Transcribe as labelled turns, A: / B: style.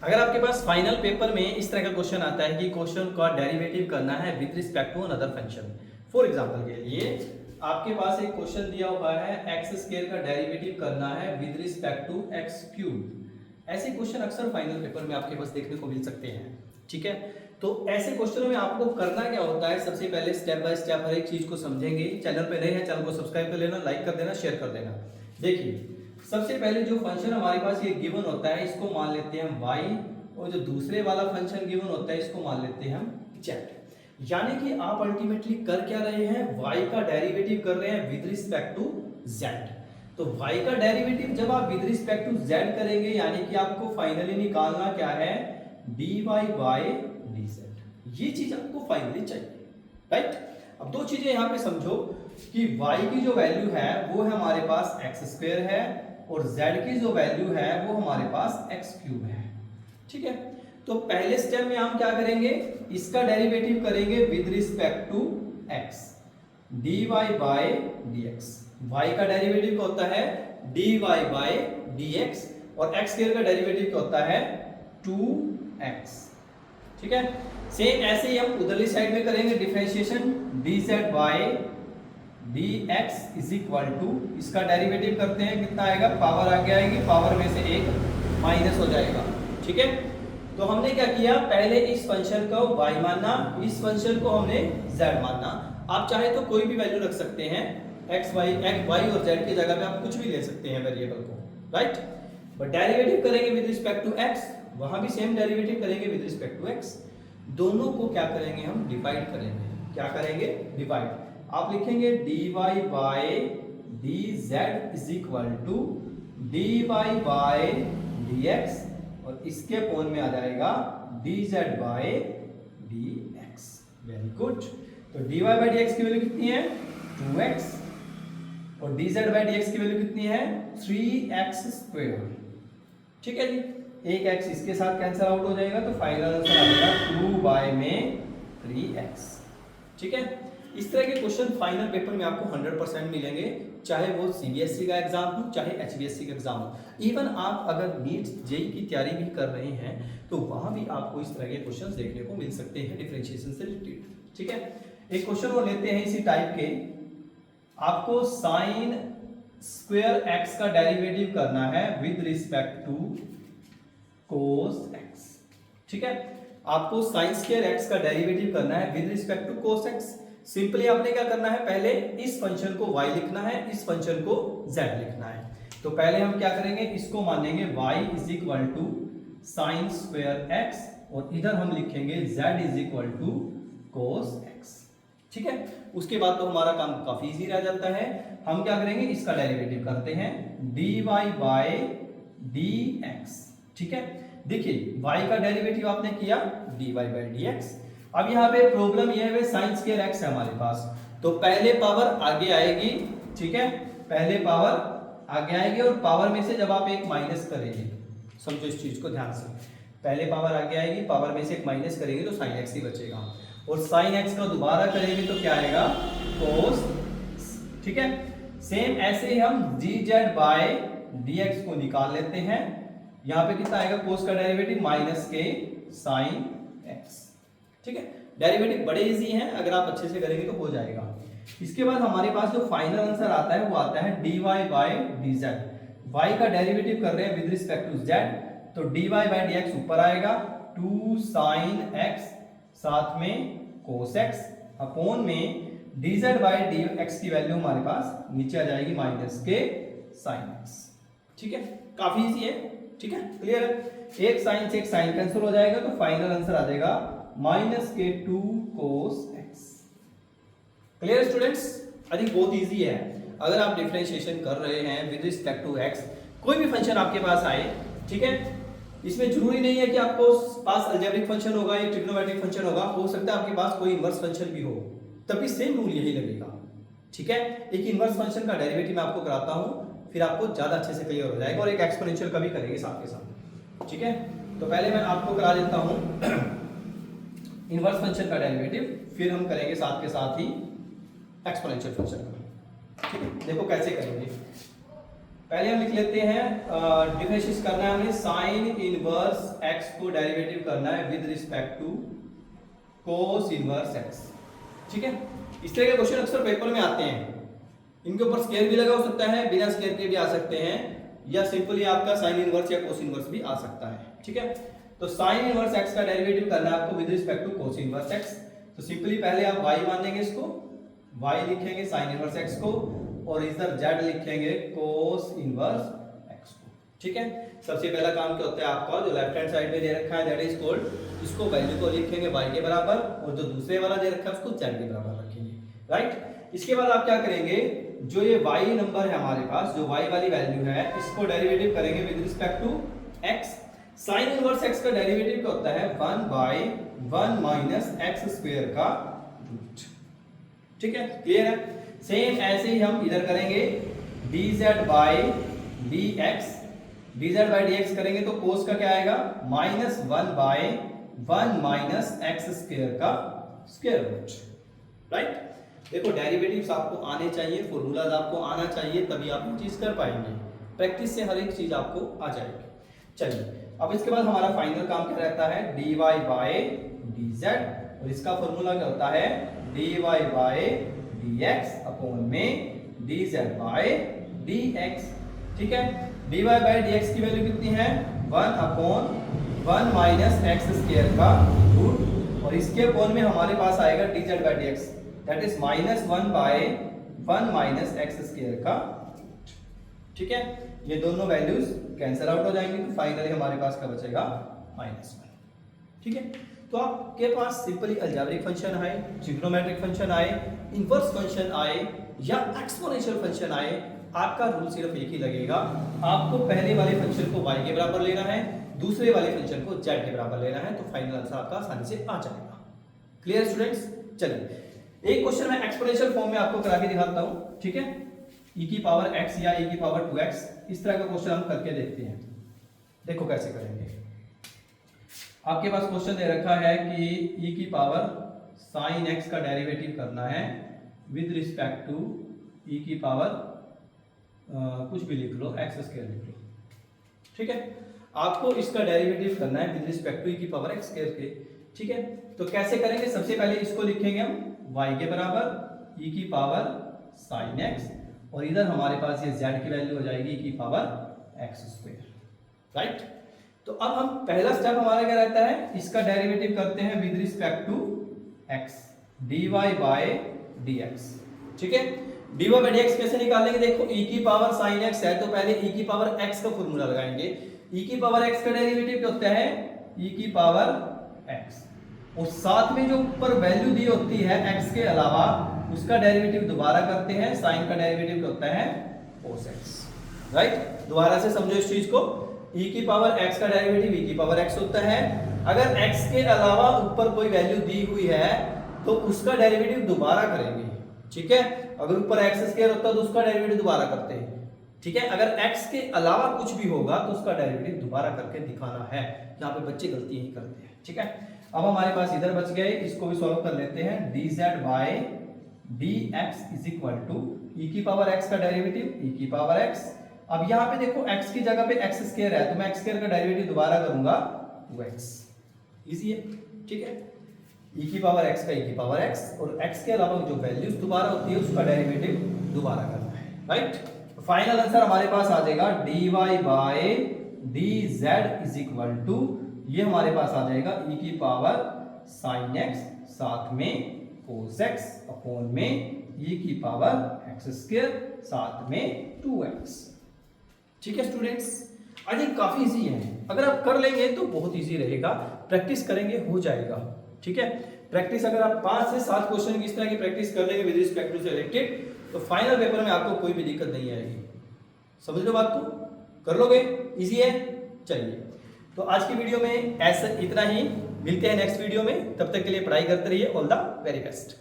A: अगर आपके पास final paper में इस तरह का क्वेश्चन आता है कि क्वेश्चन का डेरिवेटिव करना है with respect to another function. For example के लिए आपके पास एक क्वेश्चन दिया हुआ है एक्स स्क्वायर का डेरिवेटिव करना है with respect to x cube. ऐसे क्वेश्चन अक्सर फाइनल पेपर में आपके पास देखने को मिल सकते हैं। ठीक है, तो ऐसे क्वेश्चनों में आपको करना क्या होता है, सबसे पहले स्टेप बाय स्टेप हर एक चीज को समझेंगे। चैनल पे नए हैं, चैनल को सब्सक्राइब कर लेना, लाइक कर देना, शेयर कर देना। देखिए, सबसे पहले जो फंक्शन हमारे पास ये गिवन होता है इसको मान लेते हैं हम y, और जो दूसरे वाला फंक्शन गिवन होता है इसको मान लेते हैं हम z। यानी कि आप अल्टीमेटली कर क्या रहे हैं, y का डेरिवेटिव कर रहे हैं विद रिस्पेक्ट टू z। तो y का डेरिवेटिव जब आप विद रिस्पेक्ट टू z करेंगे यानी कि आपको फाइनली निकालना क्या है, dy बाय dz। ये चीज आपको फाइनली चाहिए, राइट। अब दो चीजें यहां पे समझो कि y की जो वैल्यू है वो है हमारे पास एक्स स्क्वायर है, और z की जो वैल्यू है वो हमारे पास एक्स क्यूब है। ठीक है, तो पहले स्टेप में हम क्या करेंगे, इसका डेरिवेटिव करेंगे with respect to x, dy by dx। y का डेरिवेटिव क्या होता है, dy बाय dx, और x स्क्वायर का डेरिवेटिव क्या होता है, 2x। ठीक है, सेम ऐसे ही हम उधरली साइड में करेंगे differentiation, dz by dx is equal to, इसका डेरिवेटिव करते हैं, कितना आएगा, पावर आगे आएगी, पावर में से एक माइनस हो जाएगा। ठीक है, तो हमने क्या किया, पहले इस फंक्शन को y मानना, इस फंक्शन को हमने z मानना। आप चाहे तो कोई भी वैल्यू रख सकते हैं, x y और z की जगह पे आप कुछ भी ले सकते हैं वेरिएबल को, राइट। बट डेरिवेटिव करेंगे विद रिस्पेक्ट टू x, वहां भी सेम डेरिवेटिव करेंगे विद रिस्पेक्ट टू x। दोनों को क्या करेंगे, हम डिवाइड करेंगे। क्या करेंगे, डिवाइड। आप लिखेंगे dy by dz is equal to dy by dx, और इसके अपॉन में आ जाएगा dz by dx। Very good. तो dy बाय dx की वैल्यू कितनी है, 2x, और dz बाय dx की वैल्यू कितनी है, 3x स्क्वायर। ठीक है जी, एक x इसके साथ कैंसिल आउट हो जाएगा, तो फाइनल आंसर आ जाएगा 2 बाय में 3x। ठीक है, इस तरह के क्वेश्चन फाइनल पेपर में आपको 100% मिलेंगे, चाहे वो सीबीएसई का एग्जाम हो चाहे एचबीएसई का एग्जाम हो। इवन आप अगर नीट जेईई की तैयारी भी कर रहे हैं तो वहां भी आपको इस तरह के क्वेश्चंस देखने को मिल सकते हैं डिफरेंशिएशन से रिलेटेड। ठीक है, एक क्वेश्चन और लेते हैं इसी टाइप के। आपको साइन स्क्वायर एक्स का डेरिवेटिव करना है with respect to cos x. ठीक है, आपको साइन स्क्वायर एक्स का डेरिवेटिव करना है with respect to cos x. Simply आपने क्या करना है, पहले इस फंक्शन को y लिखना है, इस फंक्शन को z लिखना है। तो पहले हम क्या करेंगे, इसको मानेंगे y is equal to sine square x, और इधर हम लिखेंगे z is equal to cos x। ठीक है, उसके बाद तो हमारा काम काफी इजी रह जाता है। हम क्या करेंगे, इसका डेरिवेटिव करते हैं, dy बाय dx। ठीक है, देखिए y का डेरिवेटिव आपने किया dy बाय dx। अब यहाँ पे प्रॉब्लम ये है, साइन स्क्वायर x है हमारे पास, तो पहले पावर आगे आएगी। ठीक है, पहले पावर आगे आएगी, और पावर में से जब आप एक माइनस करेंगे, समझो इस चीज को ध्यान से, पहले पावर आगे आएगी, पावर में से एक माइनस करेंगे तो साइन x ही बचेगा, और साइन x का दोबारा करेंगे तो क्या आएगा, कोस। ठीक है, सेम ऐसे ही हम dz बाय dx को निकाल लेते हैं। यहाँ पे कितना आएगा, कोस का डेरिवेटिव माइनस के साइन x। ठीक है, डेरिवेटिव बड़े इजी हैं, अगर आप अच्छे से करेंगे तो हो जाएगा। इसके बाद हमारे पास जो फाइनल आंसर आता है वो आता है dy बाय dz। y का डेरिवेटिव कर रहे हैं विद रिस्पेक्ट टू z, तो dy बाय dx ऊपर आएगा, 2 sin x साथ में cos x, अपॉन में dz बाय dx की वैल्यू हमारे पास नीचे आ जाएगी माइनस के sin x। ठीक है, काफी इजी है। ठीक है, क्लियर है। एक साइन से एक साइन कैंसिल हो जाएगा, तो फाइनल आंसर आ जाएगा माइनस के 2 cos x। Clear students, I think बहुत इजी है। अगर आप डिफरेंशिएशन कर रहे हैं विद रिस्पेक्ट टू x, कोई भी फंक्शन आपके पास आए, ठीक है, इसमें जरूरी नहीं है कि आपको पास अलजेब्रिक फंक्शन होगा या ट्रिग्नोमेट्रिक फंक्शन होगा, हो सकता है आपके पास कोई इनवर्स फंक्शन भी हो, तभी सेम रूल यही लगेगा। ठीक है, एक इनवर्स फंक्शन का डेरिवेटिव मैं आपको कराता हूं, फिर आपको ज्यादा अच्छे से क्लियर हो जाएगा, और एक एक्सपोनेंशियल का भी करेंगे साथ के साथ। ठीक है, तो पहले मैं आपको करा देता हूं इनवर्स फंक्शन का डेरिवेटिव, फिर हम करेंगे साथ के साथ ही एक्सपोनेंशियल फंक्शन का। ठीक है, देखो कैसे करेंगे। पहले हम लिख लेते हैं, डिफरेंशिएट करना है हमें, साइन इनवर्स x को डेरिवेटिव करना है with respect to cos inverse x। ठीक है, इस तरह के क्वेश्चन अक्सर पेपर में आते हैं। इनके ऊपर स्केयर भी लगा हो सकता है, बिना स्केयर के भी आ सकते हैं, या सिंपली आपका साइन इनवर्स या कोस इनवर्स भी आ सकता है। ठीक है, तो साइन इनवर्स x का डेरिवेटिव करना है आपको with respect to cos inverse x। तो सिंपली पहले आप y मान लेंगे, इसको y लिखेंगे साइन इनवर्स x को, और इधर z लिखेंगे कोस इनवर्स x को। ठीक है, सबसे पहला काम क्या होता है आपका, जो लेफ्ट हैंड साइड में दे रखा है दैट इज कॉल्ड, इसको वैल्यू को लिखेंगे y के बराबर, और जो दूसरे वाला दे रखा है उसको z के बराबर रखेंगे। राइट, इसके बाद आप क्या करेंगे, जो ये y नंबर है हमारे पास, जो y वाली वैल्यू है, इसको डेरिवेटिव करेंगे with respect to x। Sine inverse x का डेरिवेटिव क्या होता है, 1/1 माइनस x स्क्वायर का रूट। ठीक है, क्लियर है। सेम ऐसे ही हम इधर करेंगे, dz by dx, dz by dx करेंगे तो कोस का क्या आएगा, -1/1 माइनस x स्क्वायर का स्क्वायर रूट। राइट, देखो डेरिवेटिव्स आपको आने चाहिए, फॉर्मूलाज आपको आना चाहिए, तभी आप ये चीज कर पाएंगे। प्रैक्टिस से हर एक चीज आपको आ जाएगी। चलिए, अब इसके बाद हमारा फाइनल काम क्या रहता है, dy बाय dz, और इसका फॉर्मूला क्या होता है, dy बाय dx अपॉन में dz बाय dx। ठीक है, dy बाय dx की वैल्यू कितनी है, 1/1 माइनस x स्क्वायर का रूट, और इसके अपॉन में हमारे पास आएगा dz by dx, that is -1/1 minus x square का। ठीक है, ये दोनों वैल्यूज कैंसिल आउट हो जाएंगे, तो फाइनली हमारे पास क्या बचेगा, -1। ठीक है, तो आपके पास सिंपली अलजेब्रिक फंक्शन आए, ट्रिग्नोमेट्रिक फंक्शन आए, इनवर्स फंक्शन आए, या एक्सपोनेंशियल फंक्शन आए, आपका रूल सिर्फ एक ही लगेगा, आपको पहले वाले फंक्शन को y के बराबर लेना है, दूसरे वाले फंक्शन को z के बराबर लेना है, तो फाइनल आंसर आपका आसानी से आ जाएगा। Clear students. चलिए, एक क्वेश्चन मैं एक्सपोनेंशियल फॉर्म में आपको करा के दिखाता हूं। ठीक है, e की पावर x या e की पावर 2x, इस तरह का क्वेश्चन हम करके देखते हैं। देखो कैसे करेंगे। आपके पास क्वेश्चन दे रखा है कि e की पावर sin x का डेरिवेटिव करना है विद रिस्पेक्ट टू e की पावर कुछ भी लिख लो, x स्क्वायर लिख लो। ठीक है, आपको इसका डेरिवेटिव करना है विद रिस्पेक्ट टू e की पावर x स्क्वायर के। ठीक है, तो कैसे करेंगे, सबसे पहले इसको लिखेंगे हम y के बराबर e की पावर sin x, और इधर हमारे पास ये z की वैल्यू हो जाएगी e की पावर x स्क्वायर। राइट, तो अब हम पहला स्टेप हमारा क्या रहता है, इसका डेरिवेटिव करते हैं with respect to x, dy by dx। ठीक है, dy बाय dx कैसे निकालेंगे, देखो e की पावर sin x है, तो पहले e की पावर x का फॉर्मूला लगाएंगे। e की पावर x का डेरिवेटिव क्या होता है, e की पावर x, और साथ में जो ऊपर वैल्यू दी होती है x के अलावा, उसका डेरिवेटिव दोबारा करते हैं। साइन का डेरिवेटिव क्या होता है, cos x। राइट, दोबारा से समझो इस चीज को, e की पावर x का डेरिवेटिव e की पावर x होता है। अगर x के अलावा ऊपर कोई वैल्यू दी हुई है तो उसका डेरिवेटिव दोबारा करेंगे। ठीक है, अगर ऊपर x स्क्वायर होता तो उसका डेरिवेटिव दोबारा करते हैं। ठीक है, अगर x के अलावा कुछ भी होगा तो उसका डेरिवेटिव दोबारा करके दिखाना है। यहाँ पे बच्चे गलती यही करते हैं। ठीक है, अब हमारे पास इधर बच गए, इसको भी सॉल्व कर लेते हैं। dz by dx is equal to e की पावर x का डेरिवेटिव e की पावर x। अब यहाँ पे देखो x की जगह पे x स्क्वायर है, तो मैं x स्क्वायर का डेरिवेटिव दोबारा करूंगा 2x। इजी है। ठीक है, e की पावर x का e की पावर x, और x के अलावा जो वैल्यूज दोबारा होती है उसका डेरिवेटिव दोबारा करना है। राइट, फाइनल आंसर हमारे पास आ जाएगा dy by dz is equal to, ये हमारे पास आ जाएगा e की पावर sin x साथ में cos x अपॉन में e की पावर x स्क्वायर साथ में 2x। ठीक है स्टूडेंट्स, आई थिंक काफी इजी है, अगर आप कर लेंगे तो बहुत इजी रहेगा, प्रैक्टिस करेंगे हो जाएगा। ठीक है, प्रैक्टिस अगर आप 5 से 7 क्वेश्चन की इस तरह की प्रैक्टिस कर लेंगे विद रिस्पेक्ट टू से रिलेटेड, तो फाइनल पेपर में आपको कोई भी दिक्कत नहीं आएगी। समझ लो बात को, कर लोगे, इजी है। चलिए, तो आज की वीडियो में ऐसा इतना ही, मिलते हैं नेक्स्ट वीडियो में, तब तक के लिए पढ़ाई करते रहिए। All the very best.